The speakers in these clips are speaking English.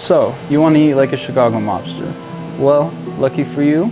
So, you want to eat like a Chicago mobster? Well, lucky for you,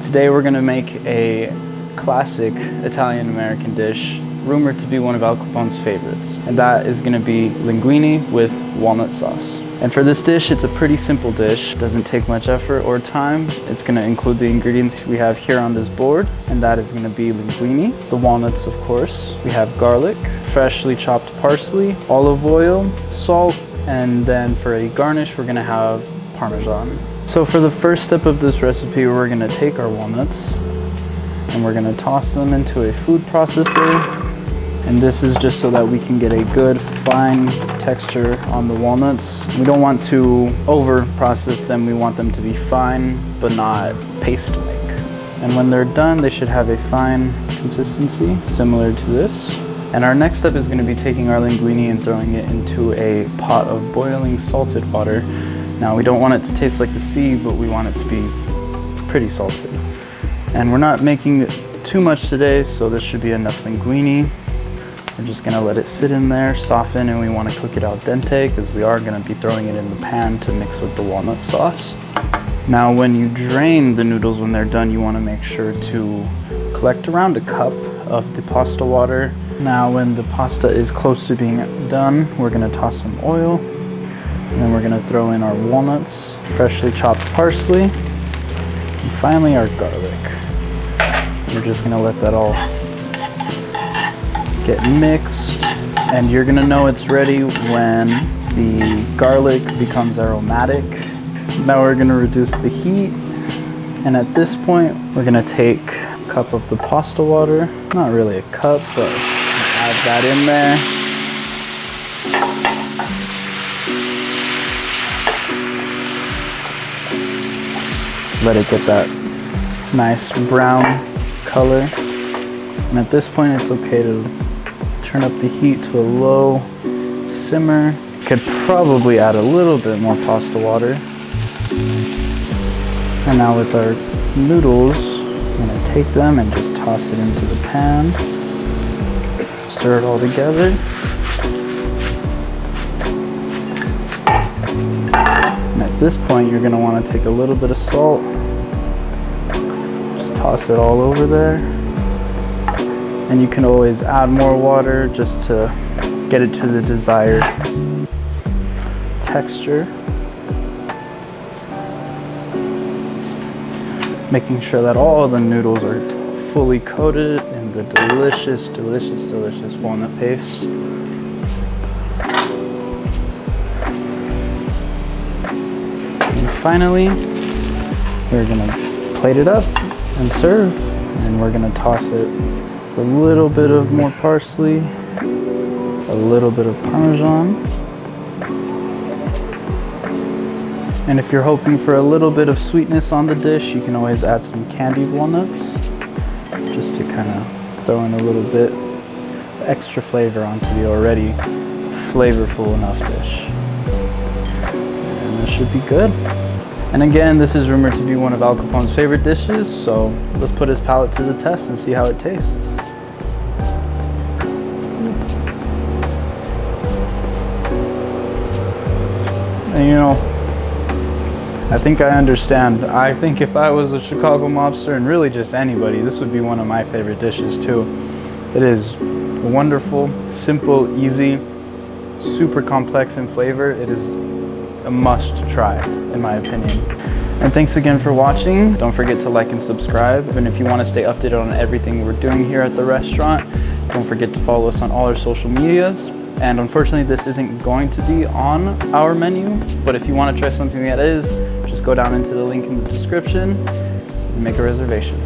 today we're going to make a classic Italian-American dish, rumored to be one of Al Capone's favorites, and that is going to be linguini with walnut sauce. And for this dish, it's a pretty simple dish. It doesn't take much effort or time. It's going to include the ingredients we have here on this board, and that is going to be linguini, the walnuts of course. We have garlic, freshly chopped parsley, olive oil, salt, and then for a garnish, we're going to have Parmesan. So for the first step of this recipe, we're going to take our walnuts and we're going to toss them into a food processor. And this is just so that we can get a good fine texture on the walnuts. We don't want to over process them. We want them to be fine, but not paste-like. And when they're done, they should have a fine consistency similar to this. And our next step is going to be taking our linguini and throwing it into a pot of boiling salted water. Now we don't want it to taste like the sea, but we want it to be pretty salted. And we're not making too much today, so this should be enough linguini. We're just gonna let it sit in there, soften, and we wanna cook it al dente because we are gonna be throwing it in the pan to mix with the walnut sauce. Now when you drain the noodles when they're done, you wanna make sure to collect around a cup of the pasta water. Now when the pasta is close to being done, we're gonna toss some oil, and then we're gonna throw in our walnuts, freshly chopped parsley, and finally our garlic. We're just gonna let that all get mixed, and you're gonna know it's ready when the garlic becomes aromatic. Now we're gonna reduce the heat, and at this point we're gonna take a cup of the pasta water, not really a cup, but add that in there. Let it get that nice brown color, and at this point it's okay to turn up the heat to a low simmer. Could probably add a little bit more pasta water. And now with our noodles, I'm gonna take them and just toss it into the pan. Stir it all together. And at this point, you're gonna wanna take a little bit of salt. Just toss it all over there. And you can always add more water just to get it to the desired texture. Making sure that all the noodles are fully coated in the delicious, delicious, delicious walnut paste. And finally, we're gonna plate it up and serve. And we're gonna toss it a little bit of more parsley, a little bit of Parmesan. And if you're hoping for a little bit of sweetness on the dish, you can always add some candied walnuts, just to kind of throw in a little bit extra flavor onto the already flavorful enough dish. And this should be good. And again, this is rumored to be one of Al Capone's favorite dishes, so let's put his palate to the test and see how it tastes. And you know, I think I understand. I think if I was a Chicago mobster, and really just anybody, this would be one of my favorite dishes too. It is wonderful, simple, easy, super complex in flavor. It is a must try, in my opinion. And thanks again for watching. Don't forget to like and subscribe. And if you want to stay updated on everything we're doing here at the restaurant, don't forget to follow us on all our social medias. And unfortunately, this isn't going to be on our menu, but if you want to try something that is, just go down into the link in the description and make a reservation.